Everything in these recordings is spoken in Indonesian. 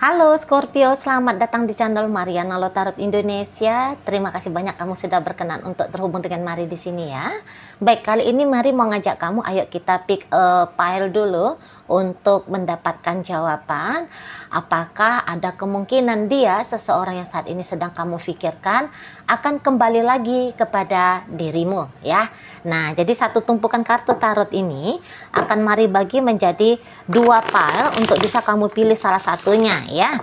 Halo Scorpio, selamat datang di channel Mariana Lotarot Indonesia. Terima kasih banyak kamu sudah berkenan untuk terhubung dengan Mari di sini ya. Baik, kali ini Mari mau ngajak kamu, ayo kita pick a pile dulu untuk mendapatkan jawaban. Apakah ada kemungkinan dia, seseorang yang saat ini sedang kamu pikirkan, akan kembali lagi kepada dirimu ya. Nah, jadi satu tumpukan kartu tarot ini akan Mari bagi menjadi dua pile untuk bisa kamu pilih salah satunya ya.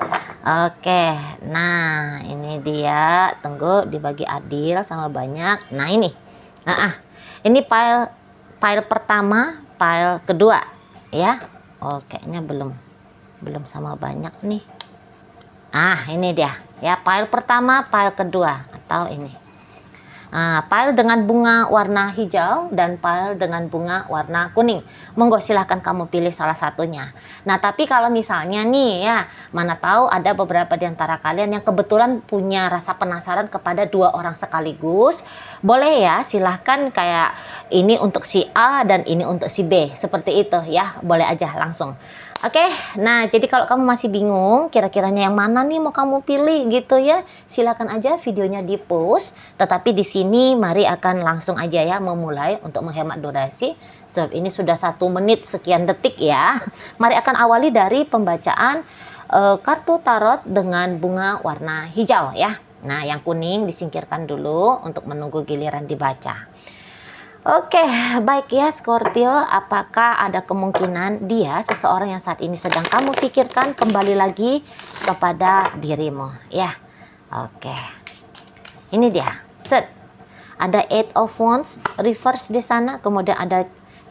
Oke, nah ini dia, tunggu dibagi adil sama banyak. Nah ini, ini file pertama, file kedua ya. Oh kayaknya belum sama banyak nih. Ini dia ya, file pertama, file kedua atau ini. Pile dengan bunga warna hijau dan pile dengan bunga warna kuning. Monggo silahkan kamu pilih salah satunya. Nah, tapi kalau misalnya nih ya, mana tahu ada beberapa di antara kalian yang kebetulan punya rasa penasaran kepada dua orang sekaligus. Boleh ya, silahkan kayak ini untuk si A dan ini untuk si B. Seperti itu ya, boleh aja langsung. Oke, nah jadi kalau kamu masih bingung kira-kiranya yang mana nih mau kamu pilih gitu ya, silakan aja videonya di post. Tetapi di sini Mari akan langsung aja ya memulai untuk menghemat durasi. Sebab ini sudah 1 menit sekian detik ya. Mari akan awali dari pembacaan kartu tarot dengan bunga warna hijau ya. Nah yang kuning disingkirkan dulu untuk menunggu giliran dibaca. Oke, baik ya Scorpio, apakah ada kemungkinan dia, seseorang yang saat ini sedang kamu pikirkan, kembali lagi kepada dirimu ya. Oke, ini dia, set. Ada 8 of Wands reverse di sana, kemudian ada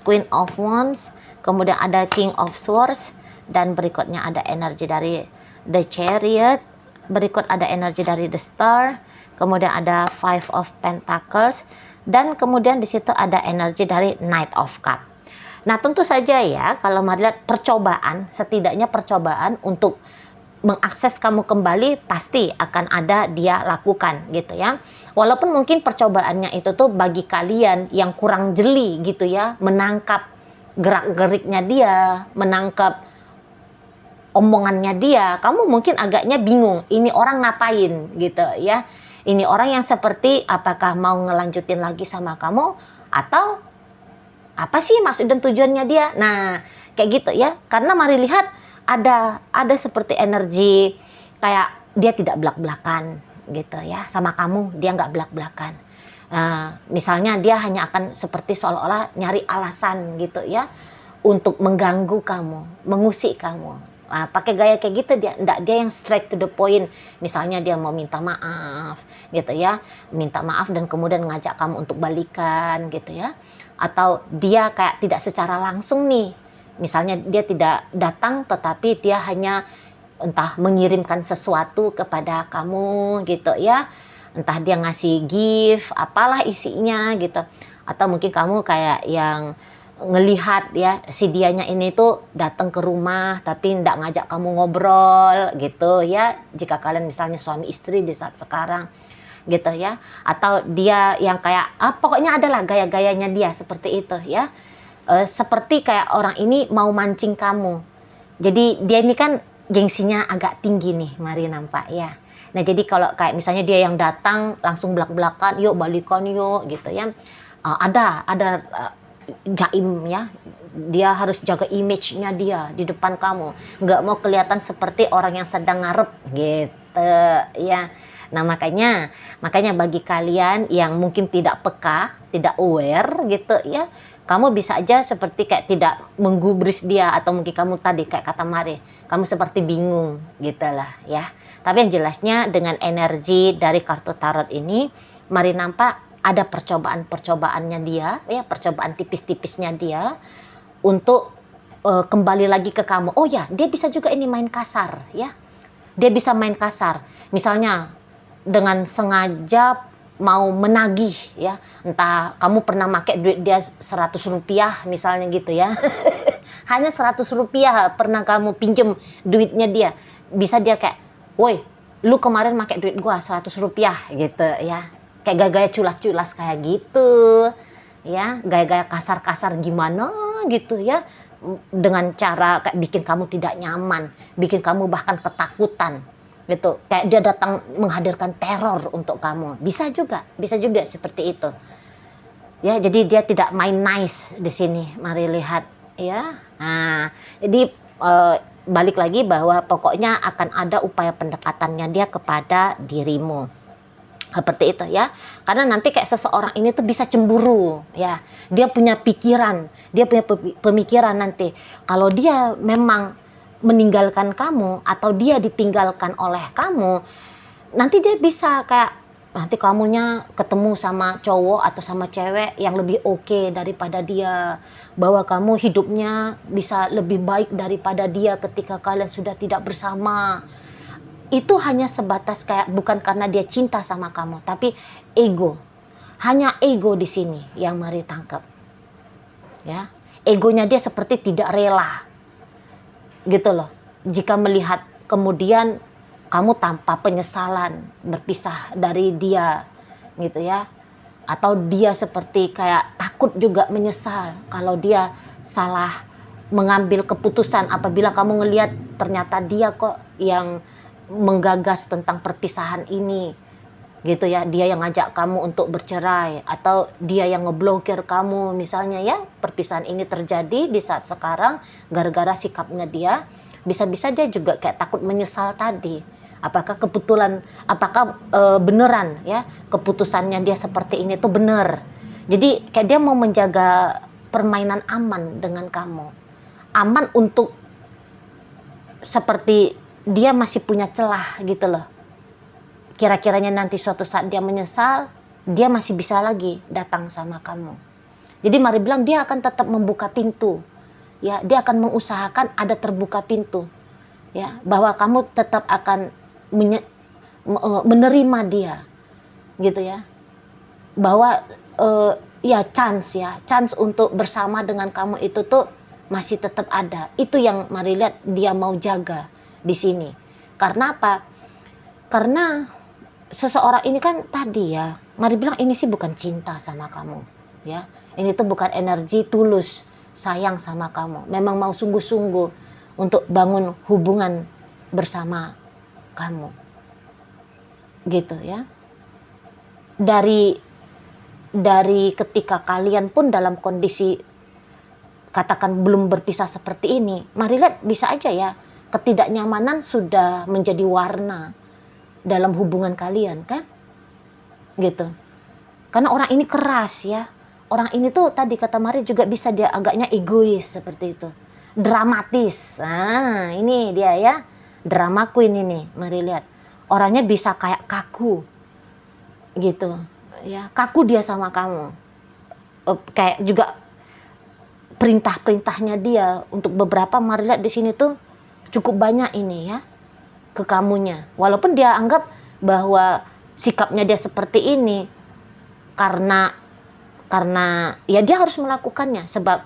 Queen of Wands, kemudian ada King of Swords, dan berikutnya ada energi dari The Chariot, berikut ada energi dari The Star, kemudian ada Five of Pentacles, dan kemudian di situ ada energi dari Knight of Cup. Nah, tentu saja ya, kalau Mari lihat percobaan, setidaknya percobaan untuk mengakses kamu kembali pasti akan ada dia lakukan gitu ya. Walaupun mungkin percobaannya itu tuh bagi kalian yang kurang jeli gitu ya, menangkap gerak-geriknya dia, menangkap omongannya dia, kamu mungkin agaknya bingung, ini orang ngapain gitu ya. Ini orang yang seperti apakah mau ngelanjutin lagi sama kamu atau apa sih maksud dan tujuannya dia. Nah, kayak gitu ya. Karena Mari lihat ada seperti energi kayak dia tidak belak-belakan gitu ya. Sama kamu dia nggak belak-belakan. Misalnya dia hanya akan seperti seolah-olah nyari alasan gitu ya untuk mengganggu kamu, mengusik kamu. Pakai gaya kayak gitu dia yang straight to the point. Misalnya dia mau minta maaf gitu ya, minta maaf dan kemudian ngajak kamu untuk balikan gitu ya. Atau dia kayak tidak secara langsung nih, misalnya dia tidak datang tetapi dia hanya entah mengirimkan sesuatu kepada kamu gitu ya, entah dia ngasih gift apalah isinya gitu. Atau mungkin kamu kayak yang ngelihat ya si dianya ini tuh datang ke rumah tapi ndak ngajak kamu ngobrol gitu ya, jika kalian misalnya suami istri di saat sekarang gitu ya. Atau dia yang kayak pokoknya adalah gaya-gayanya dia seperti itu ya. Seperti kayak orang ini mau mancing kamu, jadi dia ini kan gengsinya agak tinggi nih Mari nampak ya. Nah jadi kalau kayak misalnya dia yang datang langsung belak-belakan, yuk balikan yuk gitu ya. Ada jaim ya, dia harus jaga image-nya dia di depan kamu, nggak mau kelihatan seperti orang yang sedang ngarep gitu ya. Nah makanya bagi kalian yang mungkin tidak peka, tidak aware gitu ya, kamu bisa aja seperti kayak tidak menggubris dia, atau mungkin kamu tadi kayak kata Mari, kamu seperti bingung gitu lah ya. Tapi yang jelasnya dengan energi dari kartu tarot ini, Mari nampak ada percobaan-percobaannya dia, ya percobaan tipis-tipisnya dia untuk kembali lagi ke kamu. Oh ya, dia bisa juga ini main kasar ya. Dia bisa main kasar. Misalnya dengan sengaja mau menagih ya. Entah kamu pernah pakai duit dia 100 rupiah misalnya gitu ya. Hanya 100 rupiah pernah kamu pinjem duitnya dia. Bisa dia kayak, woi, lu kemarin pakai duit gua 100 rupiah gitu ya. Kayak gaya-gaya culas-culas kayak gitu ya, gaya-gaya kasar-kasar gimana gitu ya. dengan cara kayak bikin kamu tidak nyaman, bikin kamu bahkan ketakutan gitu. Kayak dia datang menghadirkan teror untuk kamu. Bisa juga seperti itu. Ya, jadi dia tidak main nice di sini. Mari lihat ya. Nah, jadi balik lagi bahwa pokoknya akan ada upaya pendekatannya dia kepada dirimu. Seperti itu ya. Karena nanti kayak seseorang ini tuh bisa cemburu ya. Dia punya pikiran, dia punya pemikiran nanti. Kalau dia memang meninggalkan kamu atau dia ditinggalkan oleh kamu, nanti dia bisa kayak nanti kamunya ketemu sama cowok atau sama cewek yang lebih oke daripada dia, bahwa kamu hidupnya bisa lebih baik daripada dia ketika kalian sudah tidak bersama. Itu hanya sebatas kayak bukan karena dia cinta sama kamu, tapi ego. Hanya ego di sini yang mari tangkap. Ya, egonya dia seperti tidak rela. Gitu loh. Jika melihat kemudian kamu tanpa penyesalan berpisah dari dia, gitu ya. Atau dia seperti kayak takut juga menyesal kalau dia salah mengambil keputusan apabila kamu ngelihat ternyata dia kok yang menggagas tentang perpisahan ini, gitu ya. Dia yang ngajak kamu untuk bercerai atau dia yang ngeblokir kamu misalnya ya. Perpisahan ini terjadi di saat sekarang gara-gara sikapnya dia. Bisa-bisa dia juga kayak takut menyesal tadi. Apakah kebetulan, apakah beneran ya keputusannya dia seperti ini tuh bener. Jadi kayak dia mau menjaga permainan aman dengan kamu. Aman untuk seperti dia masih punya celah gitu loh. Kira-kiranya nanti suatu saat dia menyesal, dia masih bisa lagi datang sama kamu. Jadi mari bilang dia akan tetap membuka pintu. Ya, dia akan mengusahakan ada terbuka pintu. Ya, bahwa kamu tetap akan menerima dia. Gitu ya. Bahwa ya chance untuk bersama dengan kamu itu tuh masih tetap ada. Itu yang mari lihat dia mau jaga di sini. Karena apa? Karena seseorang ini kan tadi ya, mari bilang ini sih bukan cinta sama kamu, ya. Ini tuh bukan energi tulus sayang sama kamu. Memang mau sungguh-sungguh untuk bangun hubungan bersama kamu. Gitu ya. Dari ketika kalian pun dalam kondisi katakan belum berpisah seperti ini, mari lihat bisa aja ya ketidaknyamanan sudah menjadi warna dalam hubungan kalian kan, gitu. Karena orang ini keras ya, orang ini tuh tadi kata Mari juga bisa dia agaknya egois seperti itu, dramatis. Nah ini dia ya, drama queen ini. Mari lihat, orangnya bisa kayak kaku, gitu ya, kaku dia sama kamu. Kayak juga perintah-perintahnya dia untuk beberapa Mari lihat di sini tuh cukup banyak ini ya ke kamunya. Walaupun dia anggap bahwa sikapnya dia seperti ini karena ya dia harus melakukannya sebab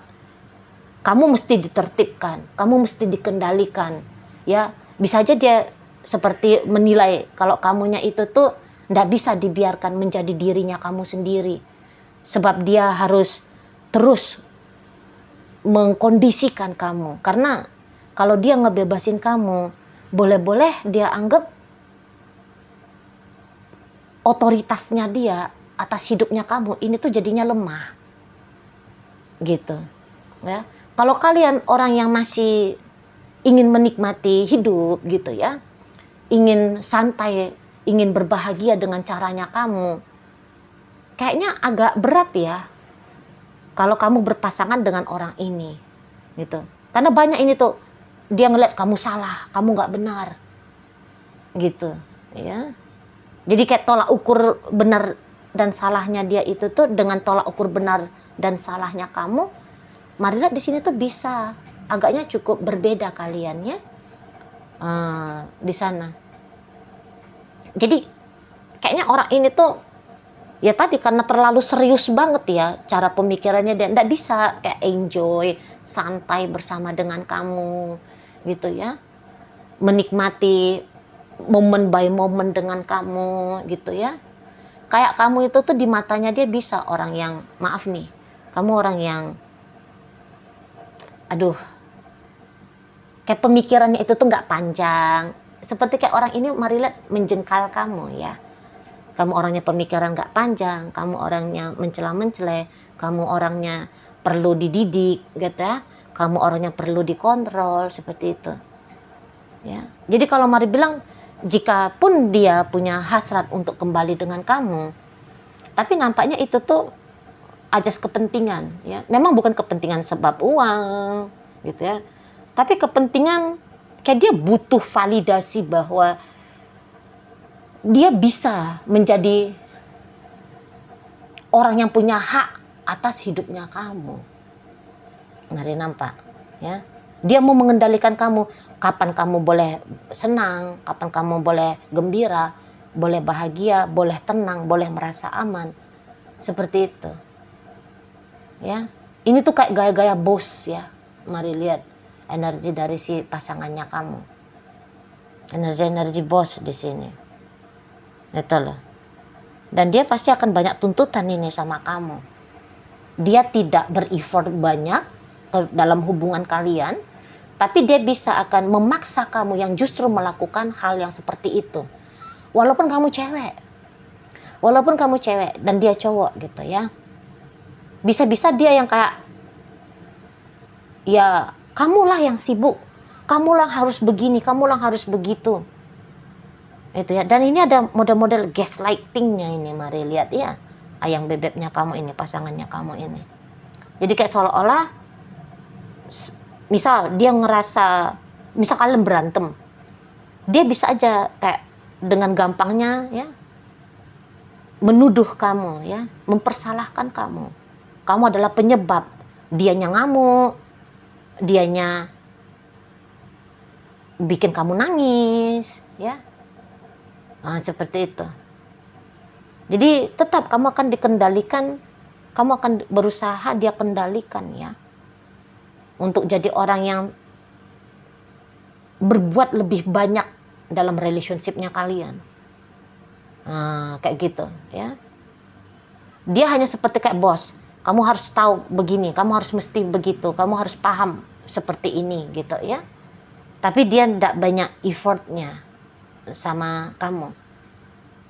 kamu mesti ditertibkan, kamu mesti dikendalikan. Ya, bisa aja dia seperti menilai kalau kamunya itu tuh nggak bisa dibiarkan menjadi dirinya kamu sendiri. Sebab dia harus terus mengkondisikan kamu. Karena kalau dia ngebebasin kamu, boleh-boleh dia anggap otoritasnya dia atas hidupnya kamu ini tuh jadinya lemah. Gitu. Ya. Kalau kalian orang yang masih ingin menikmati hidup gitu ya, ingin santai, ingin berbahagia dengan caranya kamu, kayaknya agak berat ya kalau kamu berpasangan dengan orang ini, gitu. Karena banyak ini tuh dia ngeliat kamu salah, kamu nggak benar, gitu, ya. Jadi kayak tolak ukur benar dan salahnya dia itu tuh dengan tolak ukur benar dan salahnya kamu, mari lihat di sini tuh bisa agaknya cukup berbeda kalian ya, di sana. Jadi kayaknya orang ini tuh ya tadi karena terlalu serius banget ya cara pemikirannya, dan nggak bisa kayak enjoy santai bersama dengan kamu gitu ya, menikmati momen by momen dengan kamu gitu ya. Kayak kamu itu tuh di matanya dia bisa orang yang maaf nih, kamu orang yang aduh, kayak pemikirannya itu tuh nggak panjang. Seperti kayak orang ini mari lihat menjengkal kamu ya. Kamu orangnya pemikiran nggak panjang, kamu orangnya mencela-mencela, kamu orangnya perlu dididik gitu ya. Kamu orangnya perlu dikontrol seperti itu. Ya. Jadi kalau mari bilang jika pun dia punya hasrat untuk kembali dengan kamu, tapi nampaknya itu tuh ajas kepentingan ya. Memang bukan kepentingan sebab uang gitu ya. Tapi kepentingan kayak dia butuh validasi bahwa dia bisa menjadi orang yang punya hak atas hidupnya kamu. Mari nampak ya. Dia mau mengendalikan kamu, kapan kamu boleh senang, kapan kamu boleh gembira, boleh bahagia, boleh tenang, boleh merasa aman. Seperti itu. Ya. Ini tuh kayak gaya-gaya bos ya. Mari lihat energi dari si pasangannya kamu. Energi-energi bos di sini. Itu loh. Dan dia pasti akan banyak tuntutan ini sama kamu. Dia tidak ber-effort banyak dalam hubungan kalian, tapi dia bisa akan memaksa kamu yang justru melakukan hal yang seperti itu. Walaupun kamu cewek. Walaupun kamu cewek dan dia cowok gitu ya. Bisa-bisa dia yang kayak, ya kamulah yang sibuk. Kamulah harus begini, kamulah harus begitu. Itu ya. Dan ini ada model-model gaslightingnya ini, mari lihat ya. Ayang bebeknya kamu ini, pasangannya kamu ini. Jadi kayak seolah-olah, misal dia ngerasa, misal kalian berantem, dia bisa aja kayak dengan gampangnya ya menuduh kamu ya, mempersalahkan kamu. Kamu adalah penyebab dianya ngamuk, dianya bikin kamu nangis ya. Nah, seperti itu. Jadi tetap kamu akan dikendalikan, kamu akan berusaha dia kendalikan ya. Untuk jadi orang yang berbuat lebih banyak dalam relationship-nya kalian. Nah, kayak gitu ya. Dia hanya seperti kayak bos. Kamu harus tahu begini, kamu harus mesti begitu, kamu harus paham seperti ini gitu ya. Tapi dia tidak banyak effortnya sama kamu.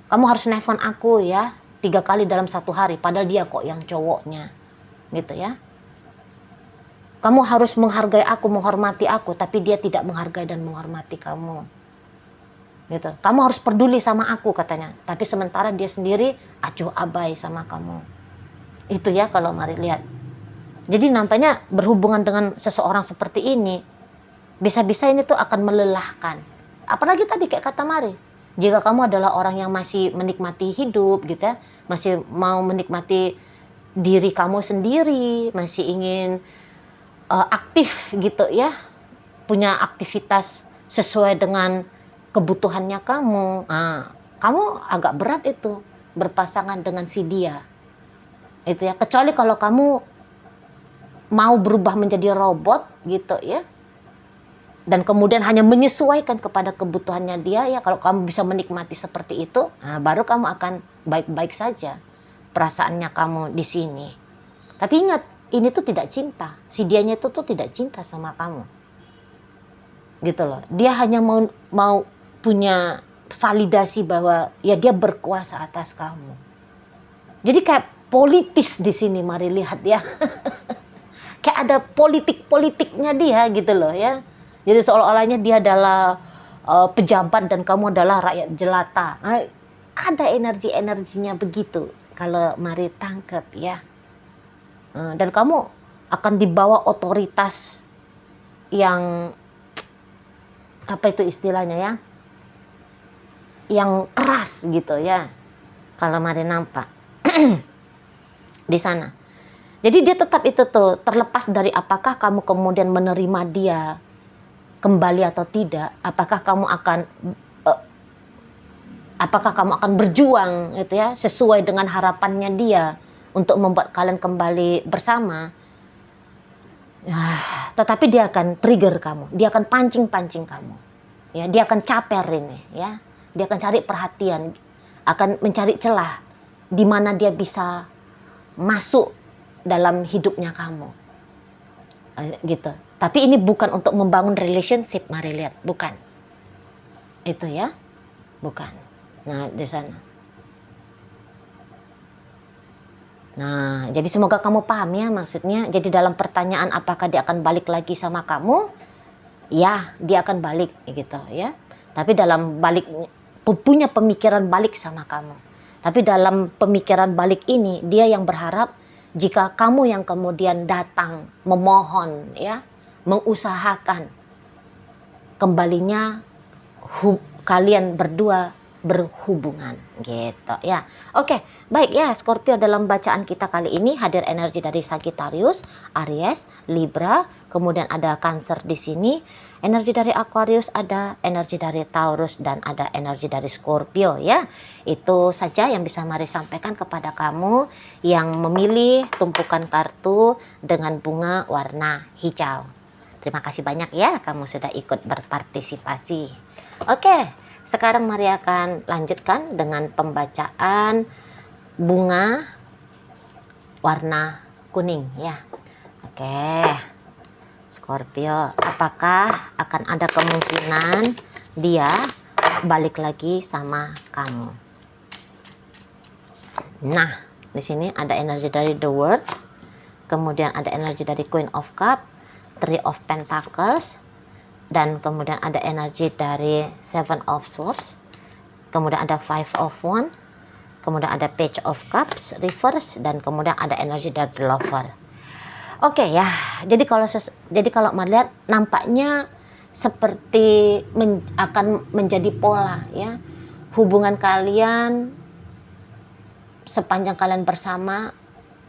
Kamu harus nelfon aku ya 3 kali dalam 1 hari, padahal dia kok yang cowoknya gitu ya. Kamu harus menghargai aku, menghormati aku, tapi dia tidak menghargai dan menghormati kamu gitu. Kamu harus peduli sama aku katanya, tapi sementara dia sendiri acuh abai sama kamu. Itu ya kalau mari lihat. Jadi nampaknya berhubungan dengan seseorang seperti ini, bisa-bisa ini tuh akan melelahkan. Apalagi tadi kayak kata Mari, jika kamu adalah orang yang masih menikmati hidup gitu ya, masih mau menikmati diri kamu sendiri, masih ingin aktif gitu ya, punya aktivitas sesuai dengan kebutuhannya kamu. Nah, kamu agak berat itu berpasangan dengan si dia. Itu ya, kecuali kalau kamu mau berubah menjadi robot gitu ya. Dan kemudian hanya menyesuaikan kepada kebutuhannya dia ya, kalau kamu bisa menikmati seperti itu, nah baru kamu akan baik-baik saja perasaannya kamu di sini. Tapi ingat, ini tuh tidak cinta. Si dianya itu tuh tidak cinta sama kamu. Gitu loh. Dia hanya mau punya validasi bahwa ya dia berkuasa atas kamu. Jadi kayak politis di sini, mari lihat ya. Kayak ada politik-politiknya dia gitu loh ya. Jadi seolah-olahnya dia adalah pejabat dan kamu adalah rakyat jelata. Ada energi-energinya begitu kalau mari tangkap ya. Dan kamu akan dibawa otoritas yang apa itu istilahnya ya, yang keras gitu ya. Kalau mari nampak di sana. Jadi dia tetap itu tuh, terlepas dari apakah kamu kemudian menerima dia kembali atau tidak, apakah kamu akan berjuang gitu ya sesuai dengan harapannya dia untuk membuat kalian kembali bersama. Tetapi dia akan trigger kamu, dia akan pancing kamu. Ya, dia akan caper ini ya. Dia akan cari perhatian, akan mencari celah di mana dia bisa masuk dalam hidupnya kamu. Gitu. Tapi ini bukan untuk membangun relationship, mari lihat, bukan. Itu ya, bukan. Nah, di sana. Nah, jadi semoga kamu paham ya maksudnya. Jadi dalam pertanyaan apakah dia akan balik lagi sama kamu? Ya, dia akan balik gitu ya. Tapi dalam balik punya pemikiran balik sama kamu. Tapi dalam pemikiran balik ini dia yang berharap jika kamu yang kemudian datang memohon ya, mengusahakan kembalinya kalian berdua berhubungan gitu ya. Oke, baik ya Scorpio, dalam bacaan kita kali ini hadir energi dari Sagittarius, Aries, Libra, kemudian ada Cancer di sini, energi dari Aquarius, ada energi dari Taurus, dan ada energi dari Scorpio ya. Itu saja yang bisa Mari sampaikan kepada kamu yang memilih tumpukan kartu dengan bunga warna hijau. Terima kasih banyak ya kamu sudah ikut berpartisipasi. Oke, sekarang Mari akan lanjutkan dengan pembacaan bunga warna kuning ya. Oke, Scorpio, apakah akan ada kemungkinan dia balik lagi sama kamu? Nah, di sini ada energi dari The World, kemudian ada energi dari Queen of Cup, Three of Pentacles, dan kemudian ada energi dari Seven of Swords, kemudian ada Five of Wands, kemudian ada Page of Cups reverse, dan kemudian ada energi dari The Lover. Oke ya, jadi kalau melihat nampaknya seperti akan menjadi pola ya, hubungan kalian sepanjang kalian bersama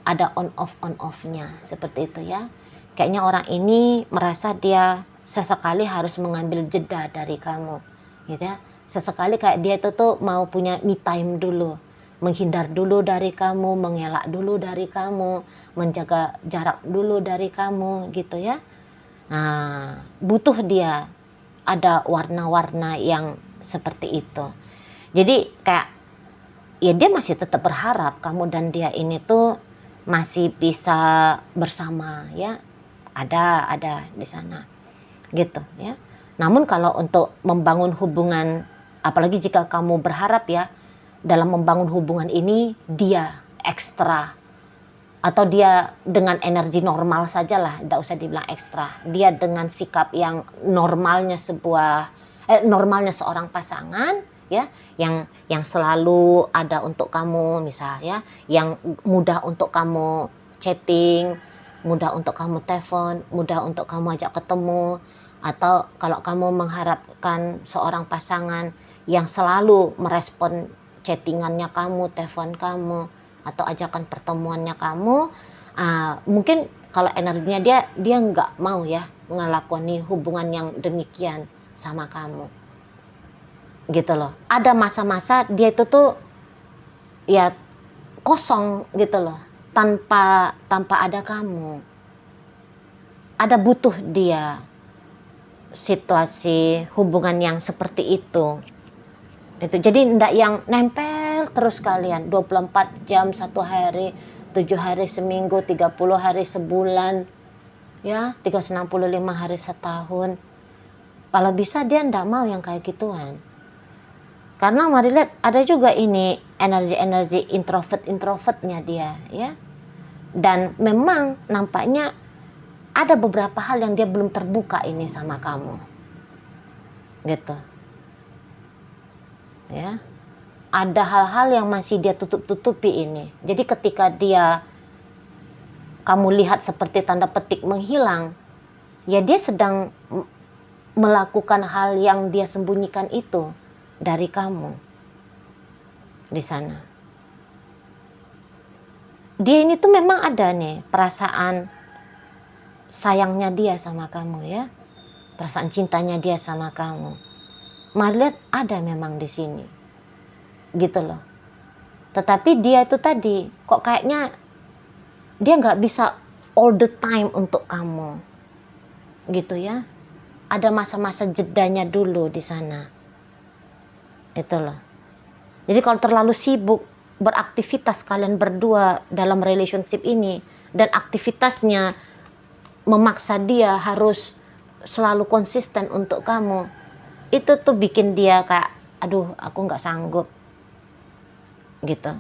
ada on off-nya seperti itu ya. Kayaknya orang ini merasa dia sesekali harus mengambil jeda dari kamu gitu ya. Sesekali kayak dia itu tuh mau punya me time dulu, menghindar dulu dari kamu, mengelak dulu dari kamu, menjaga jarak dulu dari kamu gitu ya. Nah, butuh dia ada warna-warna yang seperti itu. Jadi kayak ya dia masih tetap berharap kamu dan dia ini tuh masih bisa bersama ya. Ada di sana gitu ya. Namun kalau untuk membangun hubungan, apalagi jika kamu berharap ya dalam membangun hubungan ini dia ekstra atau dia dengan energi normal sajalah, tidak usah dibilang ekstra, dia dengan sikap yang normalnya normalnya seorang pasangan ya, yang selalu ada untuk kamu misalnya, yang mudah untuk kamu chatting, mudah untuk kamu telepon, mudah untuk kamu ajak ketemu, atau kalau kamu mengharapkan seorang pasangan yang selalu merespon chattingannya kamu, telepon kamu, atau ajakan pertemuannya kamu, mungkin kalau energinya dia nggak mau ya ngelakoni hubungan yang demikian sama kamu, gitu loh. Ada masa-masa dia itu tuh ya kosong gitu loh. Tanpa ada kamu, ada butuh dia situasi hubungan yang seperti itu. Jadi ndak yang nempel terus kalian 24 jam satu hari, 7 hari seminggu, 30 hari sebulan, ya 365 hari setahun. Kalau bisa dia ndak mau yang kayak gituan. Karena Mari lihat ada juga ini energi-energi introvertnya dia ya. Dan memang nampaknya ada beberapa hal yang dia belum terbuka ini sama kamu. Gitu. Ya. Ada hal-hal yang masih dia tutup-tutupi ini. Jadi ketika kamu lihat seperti tanda petik menghilang, ya dia sedang melakukan hal yang dia sembunyikan itu dari kamu di sana. Dia ini tuh memang ada nih perasaan sayangnya dia sama kamu ya, perasaan cintanya dia sama kamu. Mari lihat ada memang di sini, gitu loh. Tetapi dia itu tadi kok kayaknya dia nggak bisa all the time untuk kamu, gitu ya. Ada masa-masa jedanya dulu di sana. Itu loh. Jadi kalau terlalu sibuk beraktivitas kalian berdua dalam relationship ini dan aktivitasnya memaksa dia harus selalu konsisten untuk kamu, itu tuh bikin dia kayak, aduh aku nggak sanggup gitu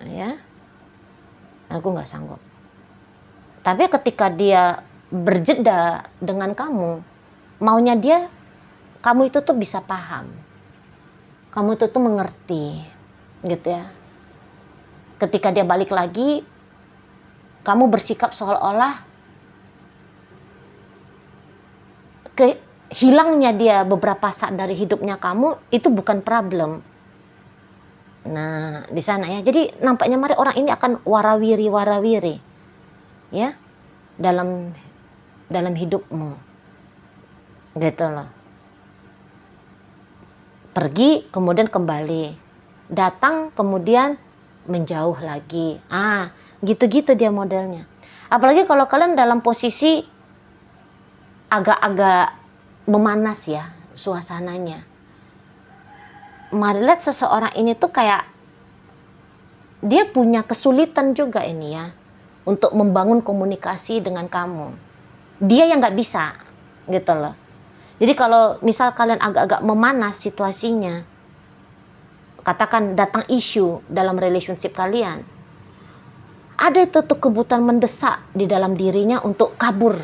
ya, aku nggak sanggup. Tapi ketika dia berjeda dengan kamu, maunya dia kamu itu tuh bisa paham, kamu itu tuh mengerti gitu ya. Ketika dia balik lagi, kamu bersikap seolah-olah hilangnya dia beberapa saat dari hidupnya kamu itu bukan problem. Nah, di sana ya. Jadi nampaknya mari orang ini akan warawiri ya dalam hidupmu. Gitu loh. Pergi kemudian kembali. Datang kemudian menjauh lagi. Gitu-gitu dia modelnya. Apalagi kalau kalian dalam posisi agak-agak memanas ya suasananya. Mari lihat seseorang ini tuh kayak dia punya kesulitan juga ini ya untuk membangun komunikasi dengan kamu. Dia yang nggak bisa gitu loh. Jadi kalau misal kalian agak-agak memanas situasinya, katakan datang isu dalam relationship kalian, ada itu tuh kebutuhan mendesak di dalam dirinya untuk kabur,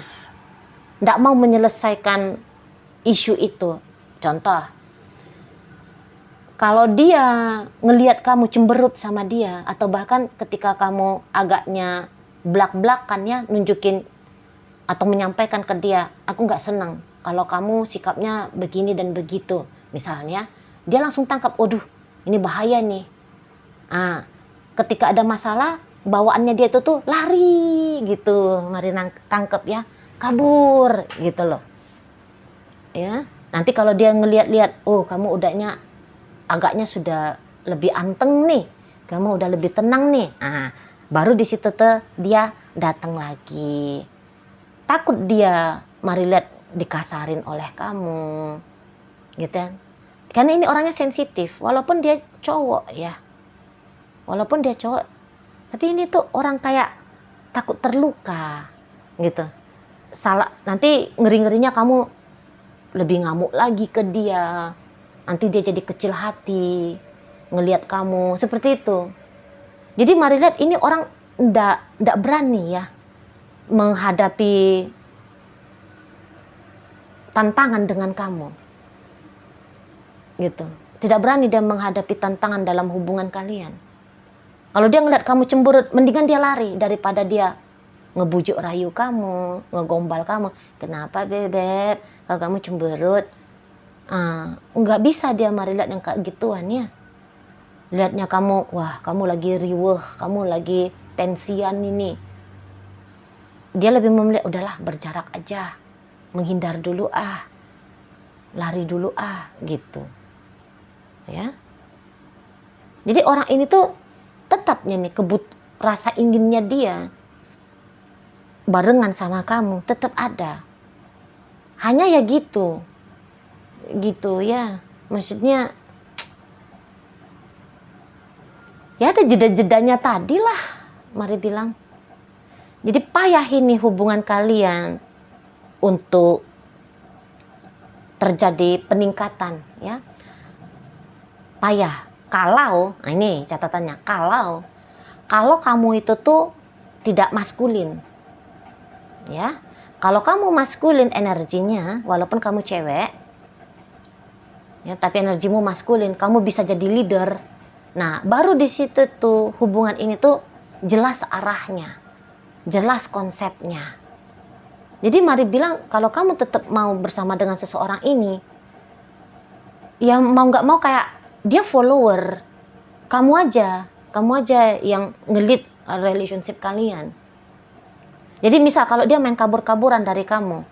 nggak mau menyelesaikan isu itu. Contoh, kalau dia ngelihat kamu cemberut sama dia, atau bahkan ketika kamu agaknya belak-belakan ya, nunjukin atau menyampaikan ke dia, aku nggak senang kalau kamu sikapnya begini dan begitu, misalnya, dia langsung tangkap, waduh, ini bahaya nih. Ketika ada masalah, bawaannya dia itu tuh lari gitu, mari tangkep ya, kabur gitu loh. Ya, nanti kalau dia ngelihat-lihat, oh kamu agaknya sudah lebih anteng nih, kamu udah lebih tenang nih, baru di situ tuh dia datang lagi. Takut dia mari lihat dikasarin oleh kamu, gitu kan? Karena ini orangnya sensitif, walaupun dia cowok ya, tapi ini tuh orang kayak takut terluka, gitu. Salah, nanti ngeri-ngerinya kamu lebih ngamuk lagi ke dia, nanti dia jadi kecil hati ngelihat kamu seperti itu. Jadi mari lihat ini orang ndak berani ya menghadapi tantangan dengan kamu gitu. Tidak berani dia menghadapi tantangan dalam hubungan kalian. Kalau dia ngeliat kamu cemberut, mendingan dia lari daripada dia ngebujuk rayu kamu, ngegombal kamu. Kenapa bebek, kalau kamu cemberut? Nggak bisa dia mari lihat yang kayak gituan ya. Lihatnya kamu, wah kamu lagi riweh, kamu lagi tensian ini. Dia lebih memilih, udahlah berjarak aja, menghindar dulu lari dulu gitu. Ya. Jadi orang ini tuh tetapnya nih rasa inginnya dia barengan sama kamu tetap ada. Hanya ya gitu ya, maksudnya ya ada jeda-jedanya tadi lah, mari bilang. Jadi payah ini hubungan kalian untuk terjadi peningkatan ya, payah kalau ini catatannya, kalau kamu itu tuh tidak maskulin ya. Kalau kamu maskulin energinya, walaupun kamu cewek ya, tapi energimu maskulin, kamu bisa jadi leader. Nah, baru di situ tuh hubungan ini tuh jelas arahnya, jelas konsepnya. Jadi mari bilang, kalau kamu tetap mau bersama dengan seseorang ini, ya mau nggak mau kayak dia follower, kamu aja yang nge-lead relationship kalian. Jadi misal kalau dia main kabur-kaburan dari kamu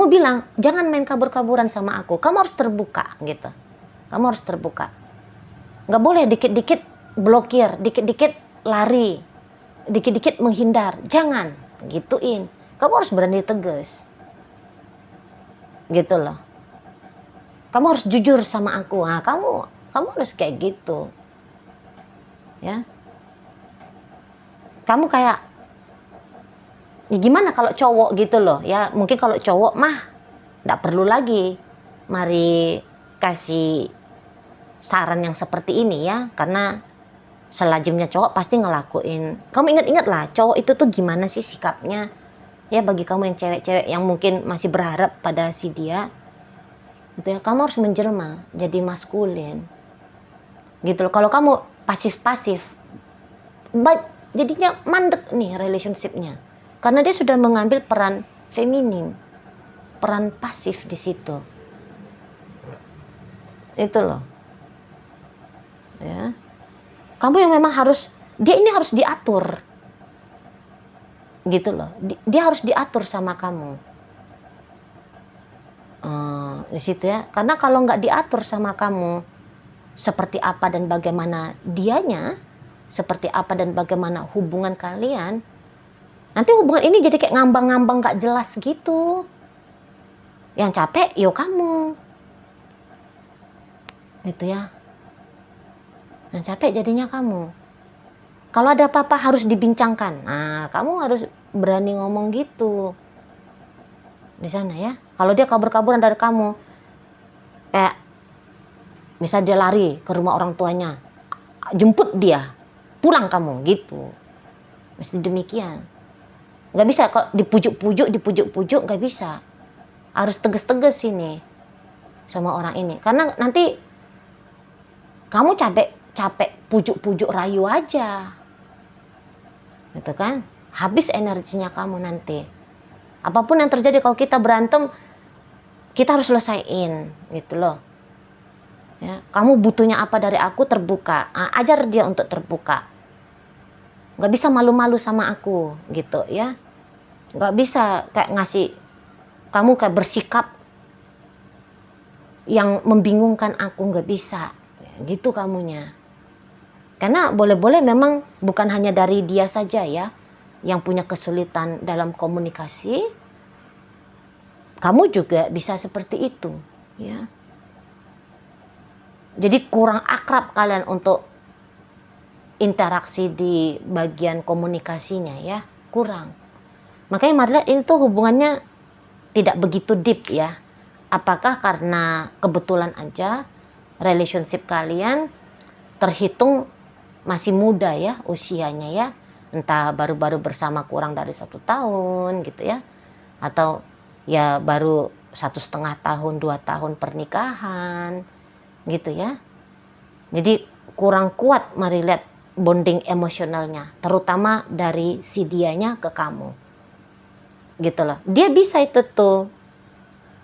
bilang, jangan main kabur-kaburan sama aku, kamu harus terbuka gitu. Kamu harus terbuka. Nggak boleh dikit-dikit blokir, dikit-dikit lari, dikit-dikit menghindar. Jangan, gituin. Kamu harus berani tegas. Gitu loh. Kamu harus jujur sama aku. Kamu harus kayak gitu. Ya. Kamu kayak Ya gimana kalau cowok gitu loh ya, mungkin kalau cowok mah nggak perlu lagi mari kasih saran yang seperti ini ya, karena selajimnya cowok pasti ngelakuin. Kamu ingat-ingat lah cowok itu tuh gimana sih sikapnya ya, bagi kamu yang cewek-cewek yang mungkin masih berharap pada si dia gitu ya, kamu harus menjelma jadi maskulin gitu loh. Kalau kamu pasif-pasif, jadinya mandek nih relationshipnya, karena dia sudah mengambil peran feminim, peran pasif di situ. Itu loh. Ya. Kamu yang memang harus, dia ini harus diatur. Gitu loh. Dia harus diatur sama kamu. Di situ ya. Karena kalau nggak diatur sama kamu, seperti apa dan bagaimana dianya, seperti apa dan bagaimana hubungan kalian, nanti hubungan ini jadi kayak ngambang-ngambang nggak jelas gitu. Yang capek yo kamu. Itu ya. Yang capek jadinya kamu. Kalau ada apa-apa harus dibincangkan. Nah, kamu harus berani ngomong gitu. Di sana ya. Kalau dia kabur-kaburan dari kamu, kayak misal dia lari ke rumah orang tuanya, jemput dia, pulang kamu gitu. Mesti demikian. Nggak bisa kok dipujuk-pujuk, nggak bisa. Harus tegas-tegas ini sama orang ini. Karena nanti kamu capek pujuk-pujuk rayu aja. Gitu kan? Habis energinya kamu nanti. Apapun yang terjadi kalau kita berantem, kita harus selesaiin gitu loh. Ya, kamu butuhnya apa dari aku, terbuka. Ajar dia untuk terbuka. Nggak bisa malu-malu sama aku gitu ya. Nggak bisa kayak ngasih, kamu kayak bersikap yang membingungkan aku, nggak bisa. Gitu kamunya. Karena boleh-boleh memang bukan hanya dari dia saja ya yang punya kesulitan dalam komunikasi, kamu juga bisa seperti itu ya. Jadi kurang akrab kalian untuk interaksi di bagian komunikasinya ya, kurang. Makanya mari lihat ini tuh hubungannya tidak begitu deep ya. Apakah karena kebetulan aja relationship kalian terhitung masih muda ya usianya ya, entah baru-baru bersama kurang dari 1 tahun gitu ya, atau ya baru 1,5 tahun 2 tahun pernikahan gitu ya. Jadi kurang kuat mari lihat bonding emosionalnya, terutama dari si dianya ke kamu gitu loh. Dia bisa itu tuh,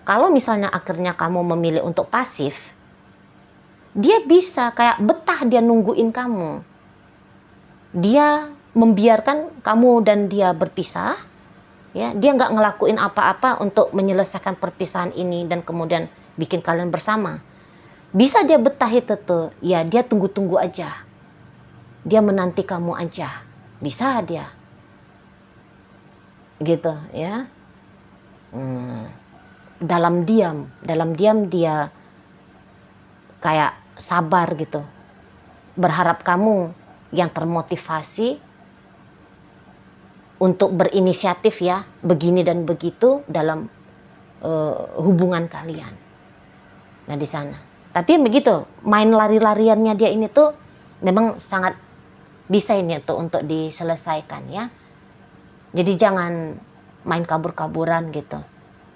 kalau misalnya akhirnya kamu memilih untuk pasif, dia bisa kayak betah dia nungguin kamu. Dia membiarkan kamu dan dia berpisah. Ya, dia nggak ngelakuin apa-apa untuk menyelesaikan perpisahan ini dan kemudian bikin kalian bersama. Bisa dia betah itu tuh. Ya, dia tunggu-tunggu aja. Dia menanti kamu aja. Bisa dia. Gitu ya. Dalam diam dia kayak sabar gitu, berharap kamu yang termotivasi untuk berinisiatif ya, begini dan begitu dalam hubungan kalian. Nah di sana. Tapi begitu, main lari-lariannya dia ini tuh memang sangat bisa ini tuh untuk diselesaikan ya. Jadi jangan main kabur-kaburan gitu.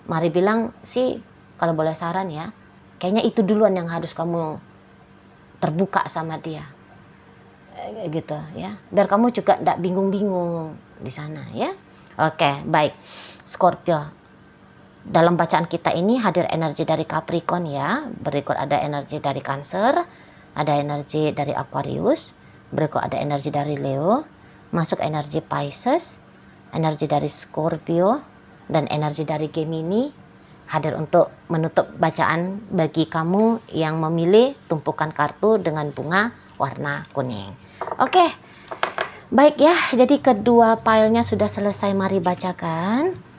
Mari bilang sih, kalau boleh saran ya, kayaknya itu duluan yang harus kamu terbuka sama dia. Gitu ya. Biar kamu juga tidak bingung-bingung di sana ya. Oke, baik. Scorpio. Dalam bacaan kita ini hadir energi dari Capricorn ya. Berikut ada energi dari Cancer, ada energi dari Aquarius, berikut ada energi dari Leo, masuk energi Pisces, energi dari Scorpio, dan energi dari Gemini hadir untuk menutup bacaan bagi kamu yang memilih tumpukan kartu dengan bunga warna kuning. Oke, baik ya, jadi kedua filenya sudah selesai, mari bacakan.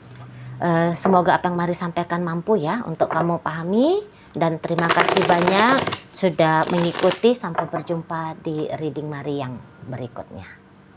Semoga apa yang mari sampaikan mampu ya untuk kamu pahami, dan terima kasih banyak sudah mengikuti. Sampai berjumpa di reading Mari yang berikutnya.